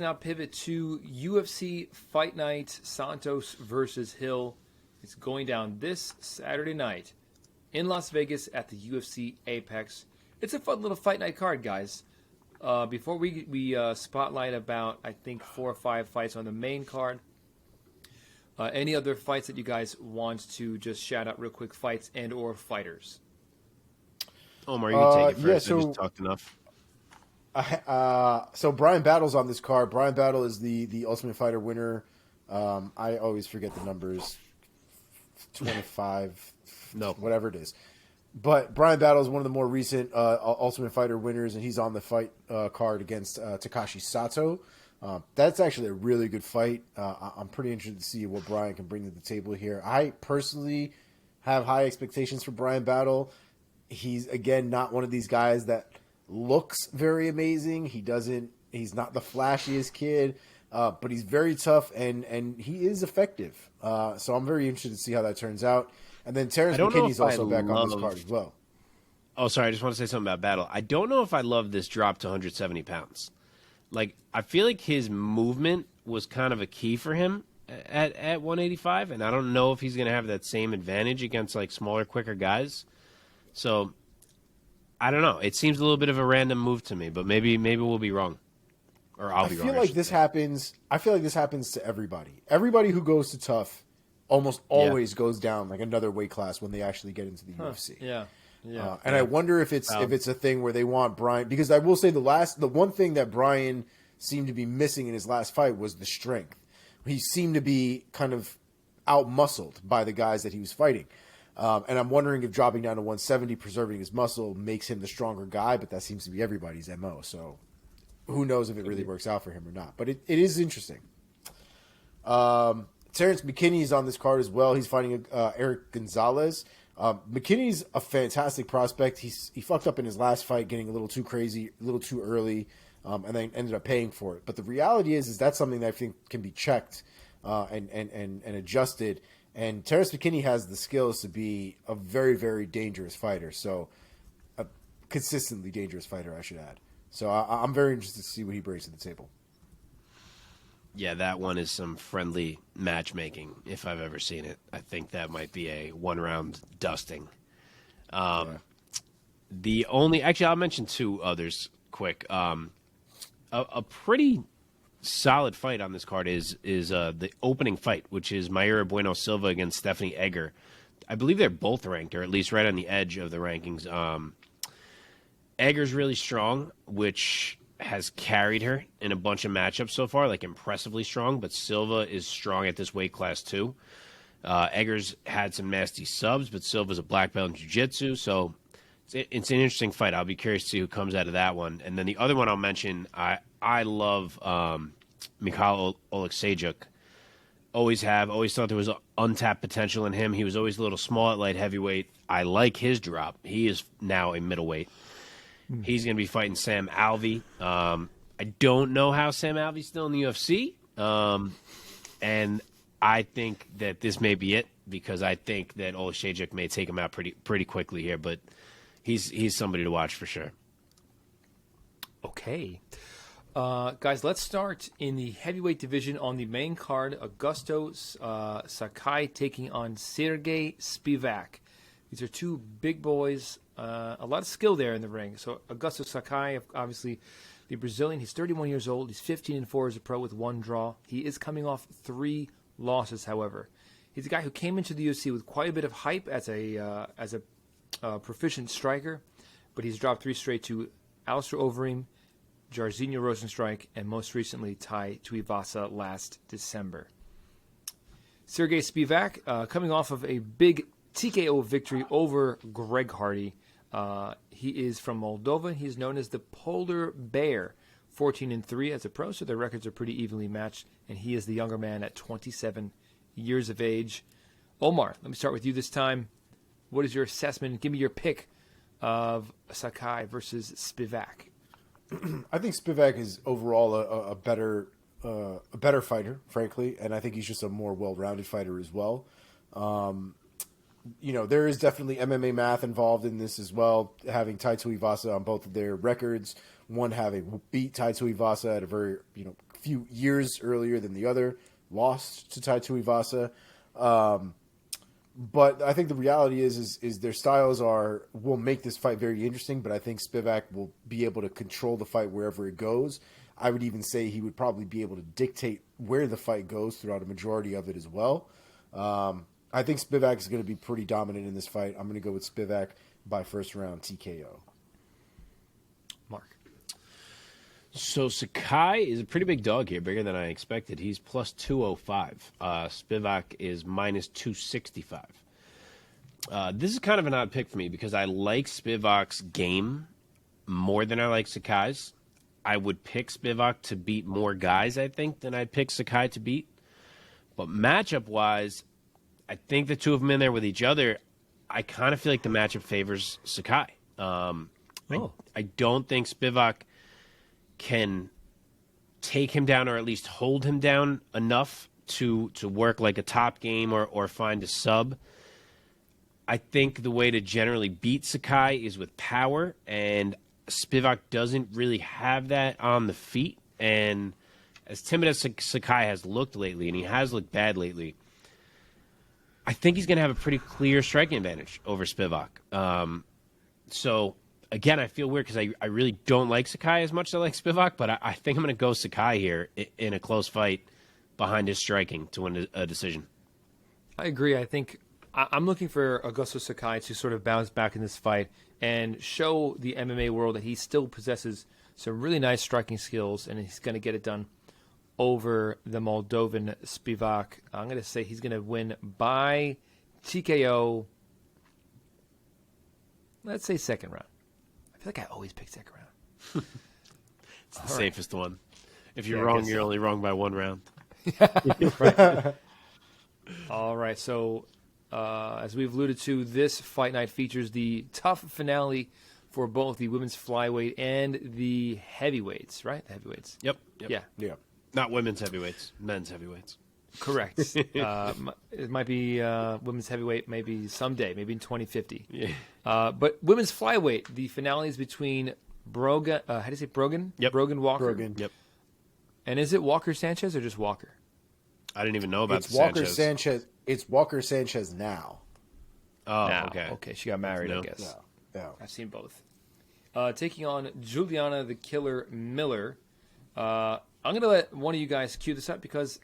now pivot to UFC Fight Night, Santos versus Hill. It's going down this Saturday night in Las Vegas at the UFC Apex. It's a fun little Fight Night card, guys. Before we spotlight about, I think, 4 or 5 fights on the main card, any other fights that you guys want to just shout out real quick, fights and or fighters? Omar, you can take it first. Yeah, I just talked enough. So Brian Battle's on this card. Brian Battle is the Ultimate Fighter winner. I always forget the numbers. 25, no, whatever it is. But Brian Battle is one of the more recent Ultimate Fighter winners, and he's on the fight card against Takashi Sato. That's actually a really good fight. I'm pretty interested to see what Brian can bring to the table here. I personally have high expectations for Brian Battle. He's, again, not one of these guys that looks very amazing. He's not the flashiest kid, but he's very tough, and he is effective. So I'm very interested to see how that turns out. And then Terence McKinney's also back on this card as well. Oh, sorry. I just want to say something about Battle. I don't know if I love this drop to 170 pounds. Like, I feel like his movement was kind of a key for him at 185, and I don't know if he's going to have that same advantage against, like, smaller, quicker guys. So, I don't know. It seems a little bit of a random move to me, but maybe we'll be wrong. Or I'll be wrong. I feel like this happens to everybody. Everybody who goes to tough almost always goes down like another weight class when they actually get into the UFC. Yeah. And I wonder if it's a thing where they want Brian, because I will say the one thing that Brian seemed to be missing in his last fight was the strength. He seemed to be kind of out-muscled by the guys that he was fighting. And I'm wondering if dropping down to 170, preserving his muscle, makes him the stronger guy, but that seems to be everybody's MO. So who knows if it really works out for him or not. But it is interesting. Terence McKinney is on this card as well. He's fighting Eric Gonzalez. McKinney's a fantastic prospect. He fucked up in his last fight, getting a little too crazy, a little too early, and then ended up paying for it. But the reality is that's something that I think can be checked and adjusted. And Terence McKinney has the skills to be a very, very dangerous fighter. So a consistently dangerous fighter, I should add. So I'm very interested to see what he brings to the table. Yeah, that one is some friendly matchmaking, if I've ever seen it. I think that might be a one-round dusting. Actually, I'll mention 2 others quick. A pretty solid fight on this card is the opening fight, which is Mayra Bueno Silva against Stephanie Egger. I believe they're both ranked, or at least right on the edge of the rankings. Egger's really strong, which has carried her in a bunch of matchups so far, like impressively strong, but Silva is strong at this weight class too. Egger's had some nasty subs, but Silva's a black belt in jiu-jitsu, so it's an interesting fight. I'll be curious to see who comes out of that one. And then the other one I'll mention, I love Mikhail Oleksiejczuk. Always thought there was untapped potential in him. He was always a little small at light heavyweight. I like his drop. He is now a middleweight. He's going to be fighting Sam Alvey. I don't know how Sam Alvey's still in the UFC. And I think that this may be it, because I think that Oleksiejczuk may take him out pretty quickly here. But he's somebody to watch for sure. Okay. Guys, let's start in the heavyweight division on the main card. Augusto Sakai taking on Sergey Spivak. These are 2 big boys. A lot of skill there in the ring. So Augusto Sakai, obviously the Brazilian, he's 31 years old. He's 15-4 as a pro with 1 draw. He is coming off 3 losses, however. He's a guy who came into the UFC with quite a bit of hype as a proficient striker, but he's dropped 3 straight to Alistair Overeem, Jairzinho Rosenstrike, and most recently Tai Tuivasa last December. Sergey Spivak, coming off of a big TKO victory over Greg Hardy. He is from Moldova. He's known as the Polar Bear, 14-3 as a pro, so their records are pretty evenly matched, and he is the younger man at 27 years of age. Omar, let me start with you this time. What is your assessment? Give me your pick of Sakai versus Spivak. I think Spivak is overall a better fighter, frankly, and I think he's just a more well-rounded fighter as well. There is definitely MMA math involved in this as well, having Tai Tuivasa on both of their records, one having beat Tai Tuivasa at a very, few years earlier than the other, lost to Tai Tuivasa. But I think the reality is their styles will make this fight very interesting, but I think Spivak will be able to control the fight wherever it goes. I would even say he would probably be able to dictate where the fight goes throughout a majority of it as well. I think Spivak is going to be pretty dominant in this fight. I'm going to go with Spivak by first round TKO. Mark. So Sakai is a pretty big dog here, bigger than I expected. He's plus 205. Spivak is minus 265. This is kind of an odd pick for me because I like Spivak's game more than I like Sakai's. I would pick Spivak to beat more guys, I think, than I'd pick Sakai to beat. But matchup-wise, I think the two of them in there with each other, I kind of feel like the matchup favors Sakai. I don't think Spivak can take him down or at least hold him down enough to work like a top game or find a sub. I think the way to generally beat Sakai is with power, and Spivak doesn't really have that on the feet. And as timid as Sakai has looked lately, and he has looked bad lately, I think he's going to have a pretty clear striking advantage over Spivak. So, again, I feel weird because I really don't like Sakai as much as I like Spivak, but I think I'm going to go Sakai here in a close fight behind his striking to win a decision. I agree. I think I'm looking for Augusto Sakai to sort of bounce back in this fight and show the MMA world that he still possesses some really nice striking skills, and he's going to get it done over the Moldovan Spivak. I'm going to say he's going to win by TKO. Let's say second round. I feel like I always pick second round. It's the safest one. If you're wrong, you're only wrong by one round. Right. All right. So, as we've alluded to, this fight night features the tough finale for both the women's flyweight and the heavyweights, right? The heavyweights. Yep. Yeah. Not women's heavyweights, men's heavyweights. Correct. It might be women's heavyweight, maybe someday, maybe in 2050. Yeah. But women's flyweight, the finale is between Brogan. How do you say Brogan? Yep. Brogan Walker. Brogan. Yep. And is it Walker Sanchez or just Walker? I didn't even know about It's Walker Sanchez. Sanchez. It's Walker Sanchez now. Oh, Now. okay. Okay, she got married, No. I guess. Yeah. I've seen both. Taking on Juliana the Killer Miller. I'm going to let one of you guys cue this up because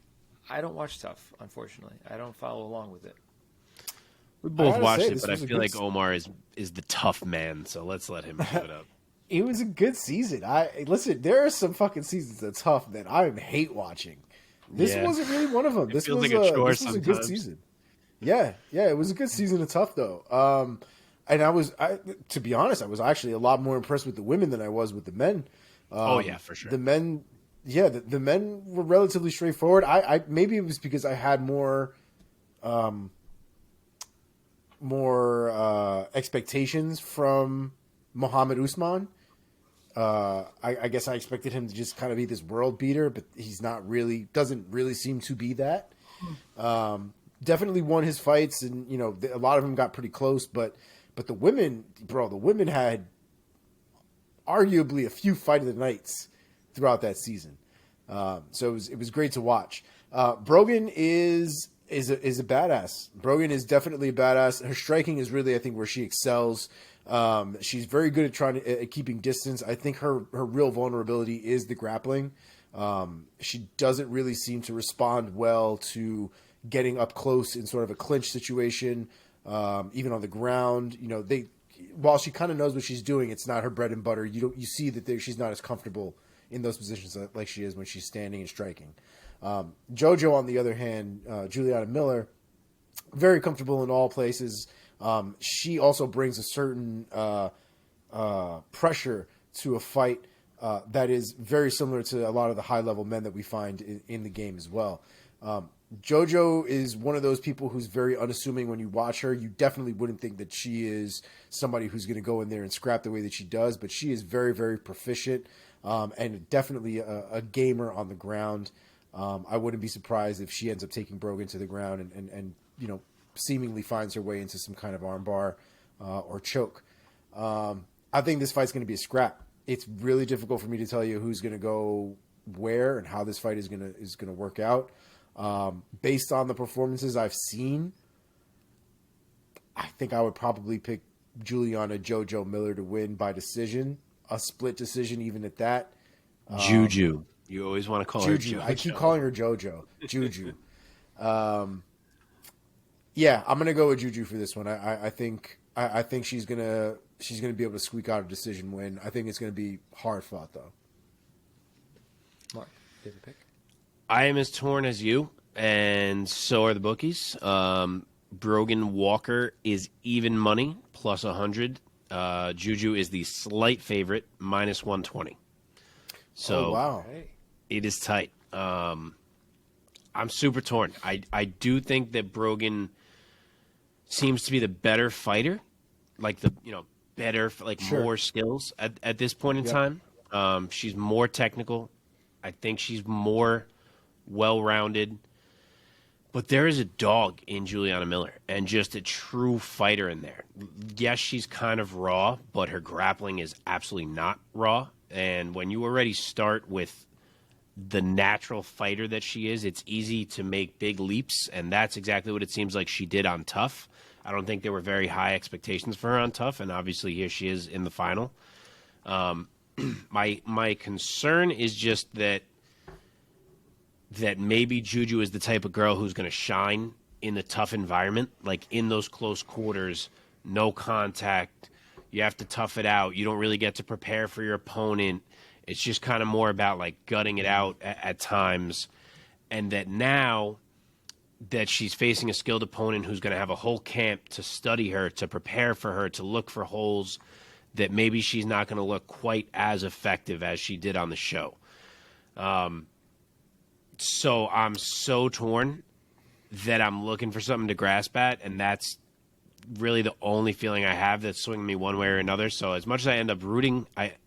I don't watch stuff, unfortunately. I don't follow along with it. We both gotta watched say, it, this but I was a feel good like Omar is the tough man, so let's let him give it up. It was a good season. Listen, there are some fucking seasons that's tough that I hate watching. This wasn't really one of them. This feels was, like a chore this was a good sometimes. season. Yeah, it was a good season of tough though. And to be honest, I was actually a lot more impressed with the women than I was with the men. Oh yeah, for sure. The men, the men were relatively straightforward. I maybe it was because I had more expectations from Muhammad Usman. I guess I expected him to just kind of be this world beater, but he's not really, doesn't really seem to be that. Definitely won his fights, and a lot of them got pretty close. But the women, the women had arguably a few fight of the nights throughout that season. So it was great to watch. Brogan is a badass. Brogan is definitely a badass. Her striking is really, I think, where she excels. She's very good at keeping distance. I think her real vulnerability is the grappling. She doesn't really seem to respond well to getting up close in sort of a clinch situation, even on the ground. While she kind of knows what she's doing, it's not her bread and butter. You see that she's not as comfortable in those positions like she is when she's standing and striking. JoJo, on the other hand, Juliana Miller, very comfortable in all places. She also brings a certain pressure to a fight that is very similar to a lot of the high-level men that we find in the game as well. JoJo is one of those people who's very unassuming when you watch her. You definitely wouldn't think that she is somebody who's going to go in there and scrap the way that she does, but she is very, very proficient and definitely a gamer on the ground. I wouldn't be surprised if she ends up taking Brogan to the ground and seemingly finds her way into some kind of armbar or choke. I think this fight's going to be a scrap. It's really difficult for me to tell you who's going to go where and how this fight is gonna work out. Based on the performances I've seen, I think I would probably pick Juliana JoJo Miller to win by decision, a split decision, even at that. Juju. You always want to call her Juju. JoJo. I keep calling her JoJo. Juju. Yeah, I'm gonna go with Juju for this one. I think she's gonna be able to squeak out a decision win. I think it's gonna be hard fought though. Mark, favorite pick? I am as torn as you, and so are the bookies. Brogan Walker is even money, plus 100. Juju is the slight favorite, minus 120. So wow. It is tight. I'm super torn. I do think that Brogan seems to be the better fighter, like better, more skills at this point in time. She's more technical. I think she's more well-rounded. But there is a dog in Juliana Miller and just a true fighter in there. Yes, she's kind of raw, but her grappling is absolutely not raw. And when you already start with the natural fighter that she is, it's easy to make big leaps, and that's exactly what it seems like she did on Tough. I don't think there were very high expectations for her on Tough, and obviously here she is in the final. My concern is just that maybe Juju is the type of girl who's going to shine in the tough environment, like in those close quarters, no contact. You have to tough it out. You don't really get to prepare for your opponent. It's just kind of more about like gutting it out at times. And that now that she's facing a skilled opponent who's going to have a whole camp to study her, to prepare for her, to look for holes, that maybe she's not going to look quite as effective as she did on the show. So I'm so torn that I'm looking for something to grasp at, and that's really the only feeling I have that's swinging me one way or another. So as much as I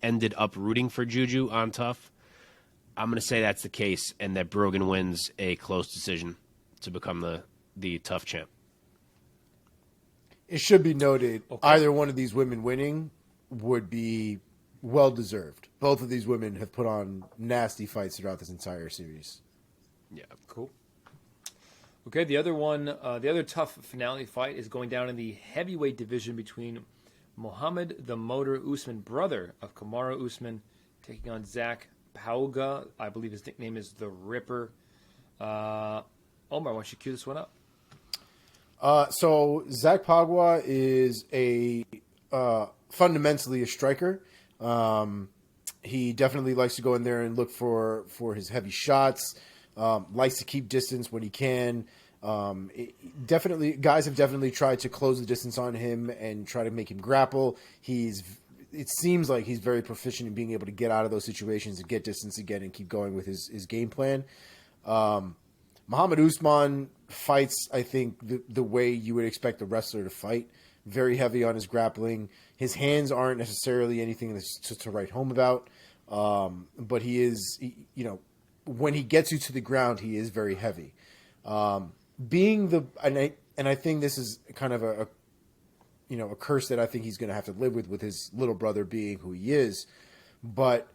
ended up rooting for Juju on Tough, I'm going to say that's the case, and that Brogan wins a close decision to become the Tough champ. It should be noted, either one of these women winning would be well-deserved. Both of these women have put on nasty fights throughout this entire series. Yeah, cool. Okay, the other tough finale fight is going down in the heavyweight division between Mohammed the Motor Usman, brother of Kamaru Usman, taking on Zach Pauga. I believe his nickname is the Ripper. Omar, why don't you cue this one up? So Zach Pauga is fundamentally a striker. He definitely likes to go in there and look for his heavy shots. Likes to keep distance when he can. Guys have definitely tried to close the distance on him and try to make him grapple. It seems like he's very proficient in being able to get out of those situations and get distance again and keep going with his game plan. Muhammad Usman fights, I think, the way you would expect a wrestler to fight. Very heavy on his grappling. His hands aren't necessarily anything to write home about. But he is, when he gets you to the ground, he is very heavy. And I think this is kind of a curse that I think he's going to have to live with his little brother being who he is. But,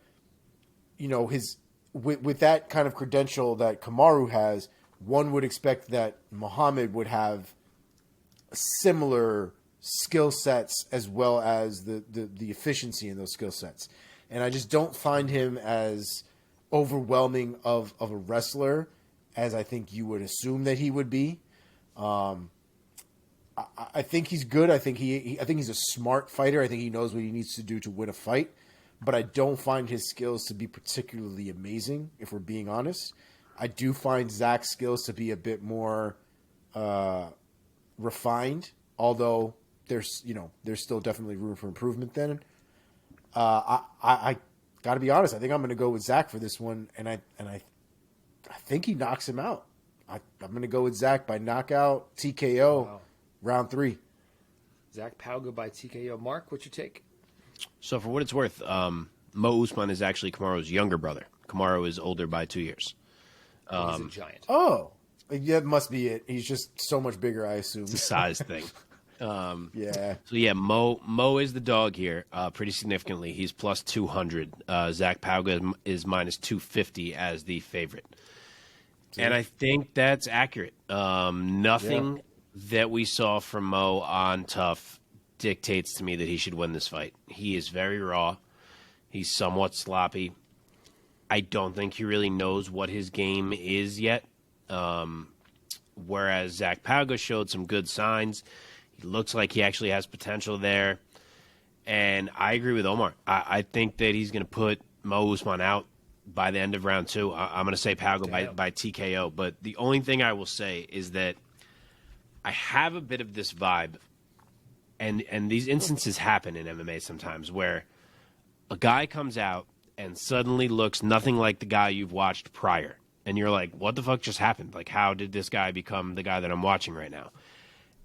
with that kind of credential that Kamaru has, one would expect that Muhammad would have similar skill sets as well as the efficiency in those skill sets. And I just don't find him as overwhelming of a wrestler as I think you would assume that he would be. I think he's good. I think he's a smart fighter. I think he knows what he needs to do to win a fight. But I don't find his skills to be particularly amazing, if we're being honest. I do find Zach's skills to be a bit more refined, although there's still definitely room for improvement then. I got to be honest. I think I'm going to go with Zach for this one, and I think he knocks him out. I'm going to go with Zach by knockout, TKO, round 3. Zach Pauga by TKO. Mark, what's your take? So for what it's worth, Mo Usman is actually Kamaru's younger brother. Kamaru is older by 2 years. He's a giant. Oh, yeah, it must be it. He's just so much bigger, I assume. It's a size thing. Yeah. So yeah, Mo is the dog here, pretty significantly. He's plus 200. Zach Pauga is minus 250 as the favorite, and I think that's accurate. Nothing that we saw from Mo on Tough dictates to me that he should win this fight. He is very raw. He's somewhat sloppy. I don't think he really knows what his game is yet. Whereas Zach Pauga showed some good signs. He looks like he actually has potential there. And I agree with Omar. I think that he's going to put Mo Usman out by the end of round 2. I'm going to say Pauga by TKO. But the only thing I will say is that I have a bit of this vibe, and these instances happen in MMA sometimes, where a guy comes out and suddenly looks nothing like the guy you've watched prior. And you're like, what the fuck just happened? Like, how did this guy become the guy that I'm watching right now?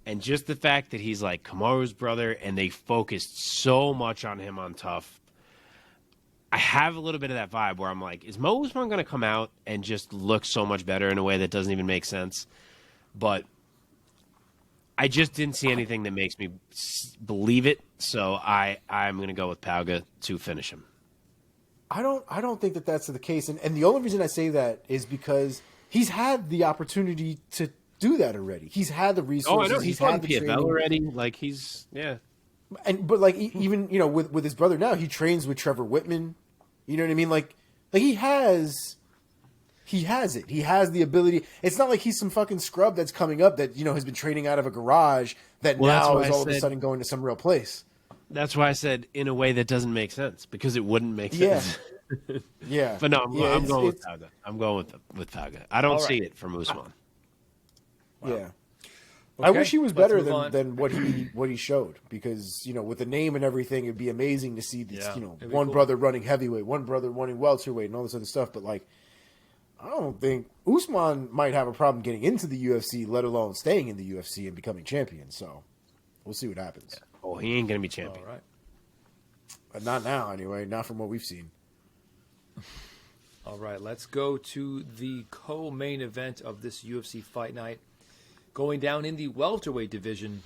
And just the fact that he's like Kamaru's brother and they focused so much on him on Tough, I have a little bit of that vibe where I'm like, is Mo Usman going to come out and just look so much better in a way that doesn't even make sense? But I just didn't see anything that makes me believe it. So I'm going to go with Pauga to finish him. I don't think that that's the case, and the only reason I say that is because he's had the opportunity to do that already. He's had the resources. Oh, I know. He's had the PFL already. Like But like even with his brother now, he trains with Trevor Whitman. You know what I mean? Like he has it. He has the ability. It's not like he's some fucking scrub that's coming up that has been training out of a garage that now is all of a sudden going to some real place. That's why I said in a way that doesn't make sense, because it wouldn't make sense. Yeah. But no, I'm going with Pauga. I'm going with Pauga. I don't see it from Usman. Wow. Yeah. Okay, I wish he was better than what he showed, because with the name and everything, it'd be amazing to see this, one cool. brother running heavyweight, one brother running welterweight, and all this other stuff. But like, I don't think Usman might have a problem getting into the UFC, let alone staying in the UFC and becoming champion. So we'll see what happens. Yeah. Oh, he ain't gonna be champion. All right. But not now, anyway. Not from what we've seen. All right, let's go to the co-main event of this UFC fight night. Going down in the welterweight division,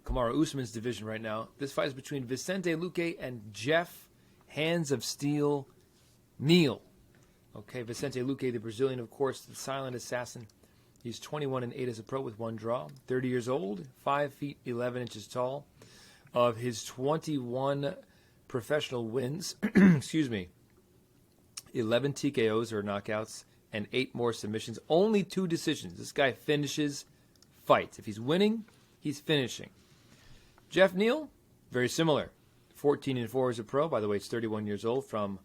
Kamaru Usman's division right now. This fight is between Vicente Lucay and Jeff Hands of Steel Neal. Okay, Vicente Lucay, the Brazilian, of course, the silent assassin. He's 21-8 as a pro with one draw. 30 years old, 5 feet 11 inches tall. Of his 21 professional wins, 11 TKOs or knockouts, and 8 more submissions. Only 2 decisions. This guy finishes fights. If he's winning, he's finishing. Jeff Neal, very similar. 14-4 as a pro. By the way, he's 31 years old, from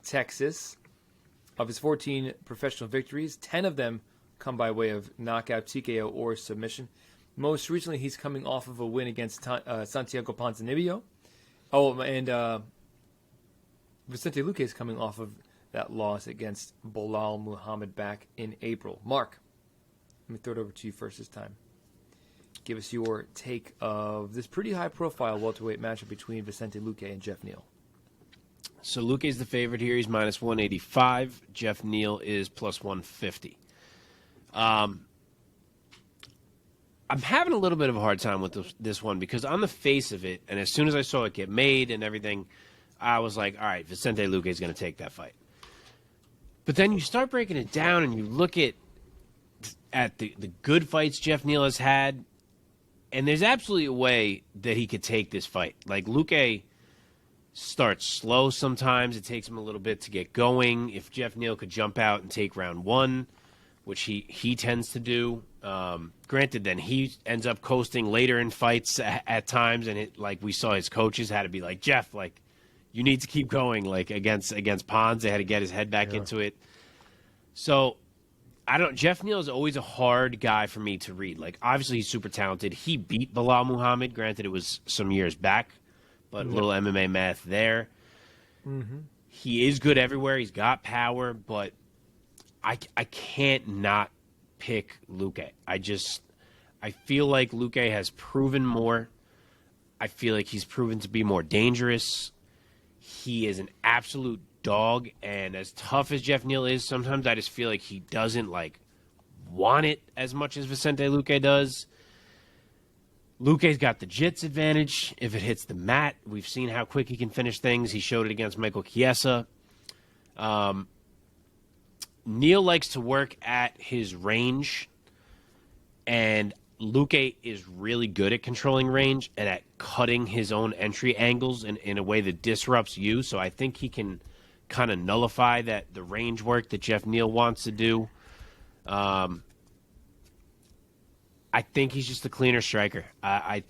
Texas. Of his 14 professional victories, 10 of them come by way of knockout, TKO, or submission. Most recently, he's coming off of a win against Santiago Ponzinibbio. Oh, and Vicente Lucay is coming off of that loss against Bilal Muhammad back in April. Mark, let me throw it over to you first this time. Give us your take of this pretty high-profile welterweight matchup between Vicente Lucay and Jeff Neal. So Lucay's the favorite here. He's minus 185. Jeff Neal is plus 150. I'm having a little bit of a hard time with this one, because on the face of it, and as soon as I saw it get made and everything, I was like, all right, Vicente Lucay is going to take that fight. But then you start breaking it down and you look at the good fights Jeff Neal has had, and there's absolutely a way that he could take this fight. Like, Lucay starts slow sometimes. It takes him a little bit to get going. If Jeff Neal could jump out and take round 1, which he tends to do. Granted, then he ends up coasting later in fights at times, and we saw his coaches had to be like, Jeff, like, you need to keep going. Like against Pons, they had to get his head back into it. So Jeff Neal is always a hard guy for me to read. Like, obviously he's super talented. He beat Bilal Muhammad. Granted, it was some years back, but a little MMA math there. Mm-hmm. He is good everywhere. He's got power, but I can't not pick Lucay. I feel like Lucay has proven more. I feel like he's proven to be more dangerous. He is an absolute dog, and as tough as Jeff Neal is, sometimes I just feel like he doesn't want it as much as Vicente Lucay does. Lucay's got the jits advantage. If it hits the mat, we've seen how quick he can finish things. He showed it against Michael Chiesa. Neal likes to work at his range, and Lucay is really good at controlling range and at cutting his own entry angles in a way that disrupts you. So I think he can kind of nullify the range work that Jeff Neal wants to do. I think he's just a cleaner striker. I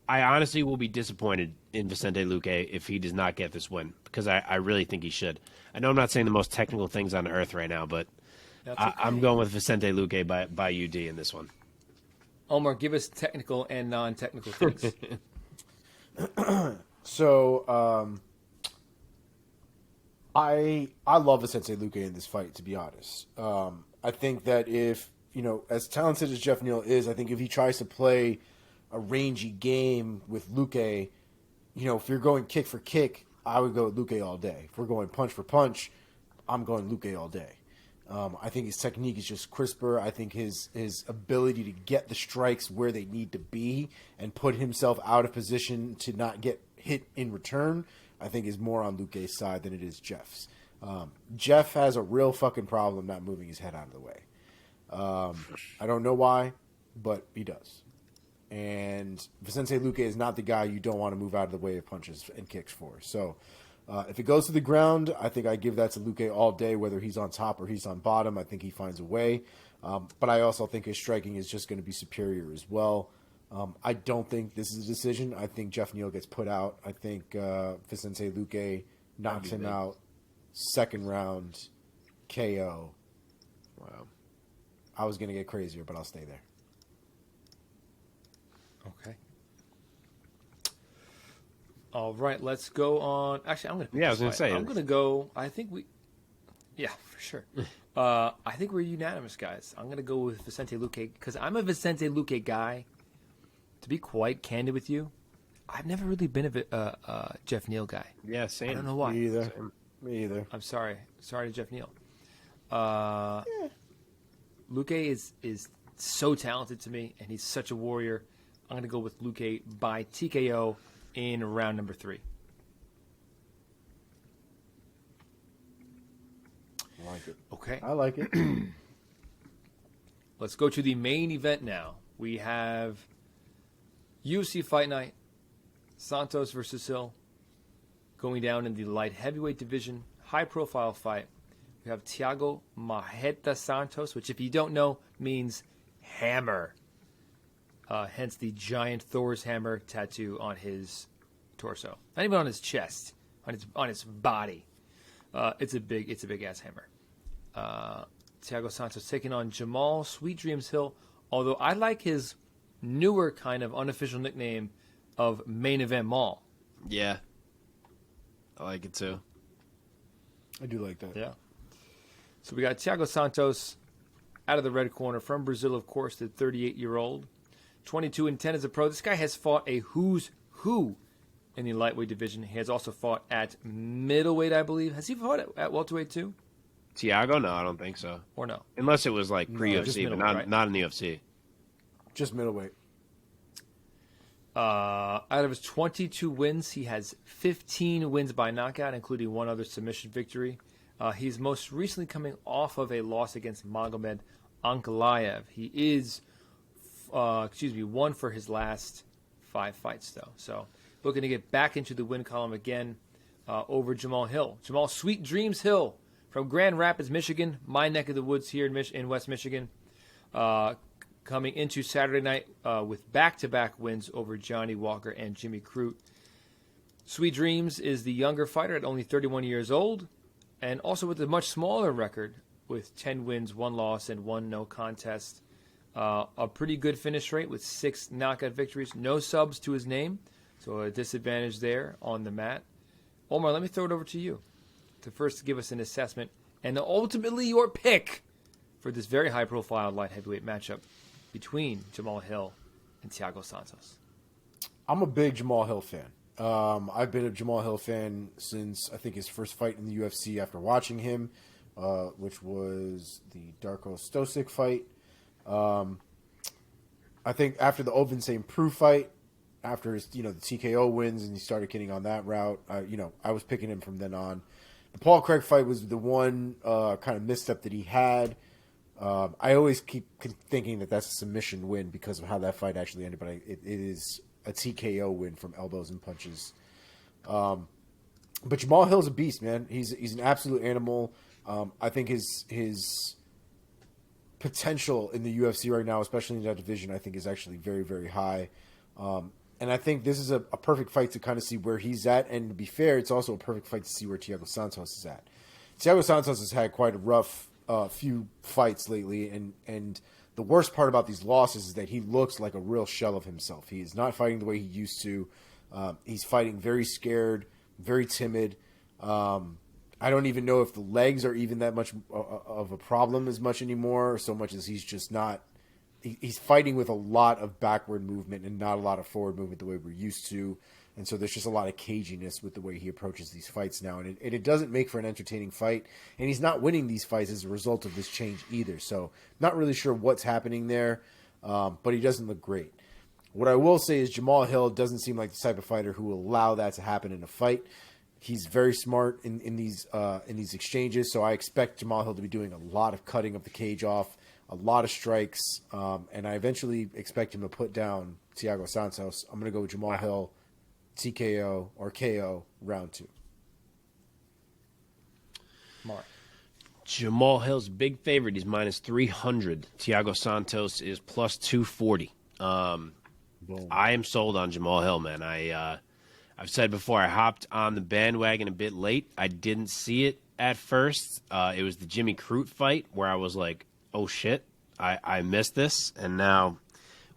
honestly will be disappointed in Vicente Lucay if he does not get this win, because I really think he should. I know I'm not saying the most technical things on earth right now, but I'm going with Vicente Lucay by UD in this one. Omar, give us technical and non-technical things. So, I love Vicente Lucay in this fight, to be honest. I think that if, as talented as Jeff Neal is, I think if he tries to play a rangy game with Lucay, if you're going kick for kick, I would go with Lucay all day. If we're going punch for punch, I'm going Lucay all day. I think his technique is just crisper. I think his ability to get the strikes where they need to be and put himself out of position to not get hit in return, I think is more on Lucay's side than it is Jeff's. Jeff has a real fucking problem not moving his head out of the way. I don't know why, but he does. And Vicente Lucay is not the guy you don't want to move out of the way of punches and kicks for. So if it goes to the ground, I think I give that to Lucay all day, whether he's on top or he's on bottom. I think he finds a way. But I also think his striking is just going to be superior as well. I don't think this is a decision. I think Jeff Neal gets put out. I think Vicente Lucay knocks him out. Second round KO. Wow. I was going to get crazier, but I'll stay there. Okay. All right, let's go on. Actually, I'm going to. Yeah, I was going to say. I'm going to go. I think we. Yeah, for sure. I think we're unanimous, guys. I'm going to go with Vicente Lucay because I'm a Vicente Lucay guy. To be quite candid with you, I've never really been a Jeff Neal guy. Yeah, same. I don't know why. Me either. Me either. I'm sorry. Sorry to Jeff Neal. Lucay is so talented to me, and he's such a warrior. I'm going to go with Lucay by TKO in round number 3. I like it. Okay. I like it. Let's go to the main event now. We have UFC Fight Night, Santos versus Hill, going down in the light heavyweight division, high-profile fight. We have Tiago Santos, which if you don't know means hammer. Hence the giant Thor's hammer tattoo on his torso. Not even on his chest, on his body. It's a big ass hammer. Tiago Santos taking on Jamal Sweet Dreams Hill. Although I like his newer kind of unofficial nickname of Main Event Mall. Yeah. I like it too. I do like that. Yeah. So we got Tiago Santos out of the red corner from Brazil, of course, the 38-year-old. 22-10 as a pro. This guy has fought a who's who in the lightweight division. He has also fought at middleweight, I believe. Has he fought at welterweight too? Tiago? No, I don't think so. Or no? Unless it was like pre-UFC, but right? not in the UFC. Just middleweight. Out of his 22 wins, he has 15 wins by knockout, including one other submission victory. He's most recently coming off of a loss against Magomed Ankalaev. He is, won for his last 5 fights, though. So looking to get back into the win column again over Jamal Hill. Jamal Sweet Dreams Hill from Grand Rapids, Michigan, my neck of the woods here in West Michigan. Coming into Saturday night with back-to-back wins over Johnny Walker and Jimmy Crute. Sweet Dreams is the younger fighter at only 31 years old, and also with a much smaller record with 10 wins, 1 loss, and 1 no contest. A pretty good finish rate with 6 knockout victories. No subs to his name, so a disadvantage there on the mat. Omar, let me throw it over to you to first give us an assessment and ultimately your pick for this very high-profile light heavyweight matchup between Jamal Hill and Tiago Santos. I'm a big Jamal Hill fan. I've been a Jamal Hill fan since I think his first fight in the UFC after watching him, which was the Darko Stosic fight. I think after the Ovin St. Preux fight, after his, the TKO wins and he started getting on that route, I was picking him from then on. The Paul Craig fight was the one kind of misstep that he had. I always keep thinking that that's a submission win because of how that fight actually ended, but it is a TKO win from elbows and punches. But Jamal Hill's a beast, man. He's an absolute animal. I think his potential in the UFC right now, especially in that division, I think is actually very, very high. And I think this is a perfect fight to kind of see where he's at. And to be fair, it's also a perfect fight to see where Tiago Santos is at. Tiago Santos has had quite a rough few fights lately. And the worst part about these losses is that he looks like a real shell of himself. He is not fighting the way he used to. He's fighting very scared, very timid. I don't even know if the legs are even that much of a problem as much anymore, so much as he's just not. He's fighting with a lot of backward movement and not a lot of forward movement the way we're used to. And so there's just a lot of caginess with the way he approaches these fights now. And it doesn't make for an entertaining fight. And he's not winning these fights as a result of this change either. So not really sure what's happening there, but he doesn't look great. What I will say is Jamal Hill doesn't seem like the type of fighter who will allow that to happen in a fight. He's very smart in these exchanges, so I expect Jamal Hill to be doing a lot of cutting of the cage off, a lot of strikes, and I eventually expect him to put down Tiago Santos. I'm going to go with Jamal Hill, TKO or KO, round 2. Mark. Jamal Hill's big favorite. He's minus 300. Tiago Santos is plus 240. I am sold on Jamal Hill, man. I've said before, I hopped on the bandwagon a bit late. I didn't see it at first. It was the Jimmy Crute fight where I was like, oh, shit, I missed this. And now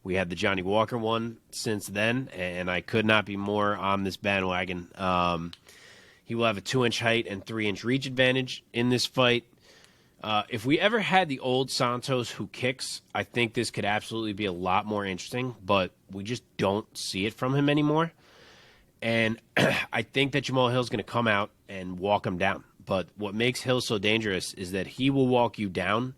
we had the Johnny Walker one since then, and I could not be more on this bandwagon. He will have a 2-inch height and 3-inch reach advantage in this fight. If we ever had the old Santos who kicks, I think this could absolutely be a lot more interesting, but we just don't see it from him anymore. And I think that Jamal Hill's going to come out and walk him down. But what makes Hill so dangerous is that he will walk you down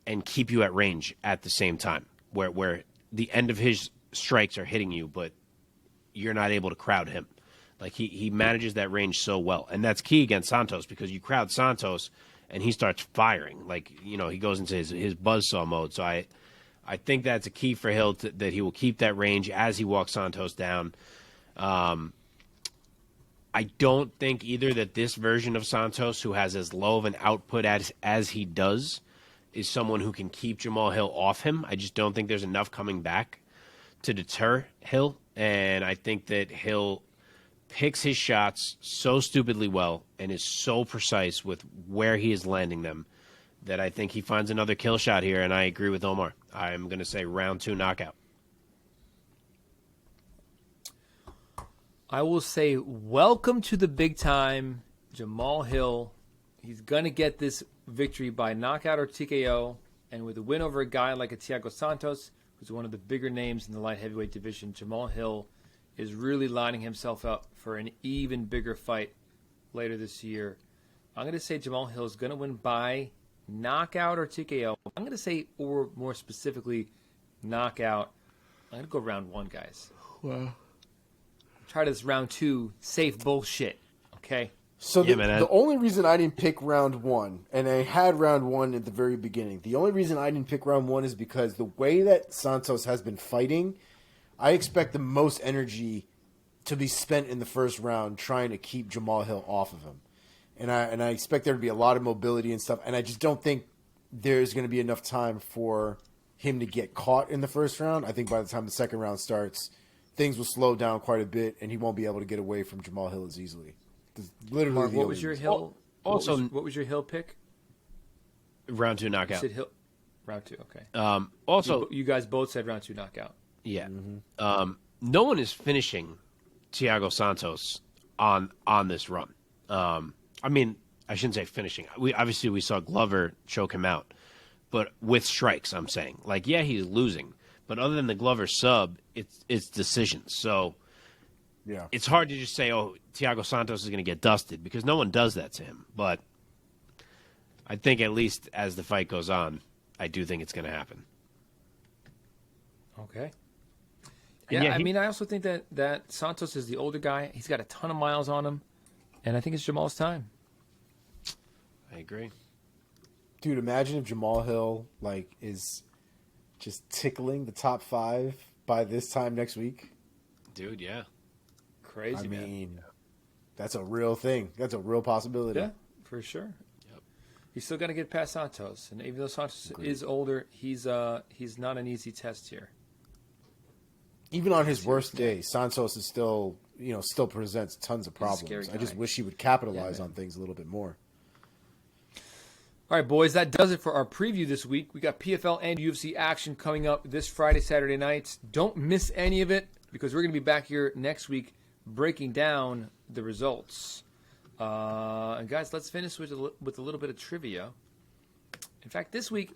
and keep you at range at the same time, where the end of his strikes are hitting you, but you're not able to crowd him. Like he manages that range so well. And that's key against Santos because you crowd Santos and he starts firing. Like, he goes into his buzzsaw mode. So I think that's a key for Hill, that he will keep that range as he walks Santos down. I don't think either that this version of Santos, who has as low of an output as he does, is someone who can keep Jamal Hill off him. I just don't think there's enough coming back to deter Hill. And I think that Hill picks his shots so stupidly well and is so precise with where he is landing them that I think he finds another kill shot here. And I agree with Omar. I'm going to say round 2 knockout. I will say welcome to the big time, Jamal Hill. He's going to get this victory by knockout or TKO. And with a win over a guy like a Tiago Santos, who's one of the bigger names in the light heavyweight division, Jamal Hill is really lining himself up for an even bigger fight later this year. I'm going to say Jamal Hill is going to win by knockout or TKO. I'm going to say, or more specifically, knockout. I'm going to go round 1, guys. Wow. Try this round 2 safe bullshit, okay? So the only reason I didn't pick round 1, and I had round 1 at the very beginning, the only reason I didn't pick round 1 is because the way that Santos has been fighting, I expect the most energy to be spent in the first round trying to keep Jamal Hill off of him. And I expect there to be a lot of mobility and stuff, and I just don't think there's going to be enough time for him to get caught in the first round. I think by the time the second round starts, things will slow down quite a bit, and he won't be able to get away from Jamal Hill as easily. Literally, Mark, what was your Hill? Also, what was your Hill pick? Round 2 knockout. You said Hill, round 2. Okay. Also, you guys both said round 2 knockout. Yeah. Mm-hmm. No one is finishing Tiago Santos on this run. I mean, I shouldn't say finishing. We saw Glover choke him out, but with strikes. I'm saying, like, yeah, he's losing. But other than the Glover sub, it's decisions. So yeah, it's hard to just say, oh, Tiago Santos is going to get dusted, because no one does that to him. But I think at least as the fight goes on, I do think it's going to happen. Okay. And Yeah, yeah, I also think that Santos is the older guy. He's got a ton of miles on him, and I think it's Jamal's time. I agree. Dude, imagine if Jamal Hill is just tickling the top 5 by this time next week. Dude, yeah. Crazy, I man. mean, that's a real thing. That's a real possibility. Yeah, for sure. Yep. He's still got to get past Santos, and even though Santos is older, he's not an easy test here. Even on his worst day, Santos is still presents tons of He's a scary problems. I just guy. wish he would capitalize Yeah, on things a little bit more. All right, boys, that does it for our preview this week. We got PFL and UFC action coming up this Friday, Saturday nights. Don't miss any of it because we're going to be back here next week breaking down the results. And guys, let's finish with a little bit of trivia. In fact, this week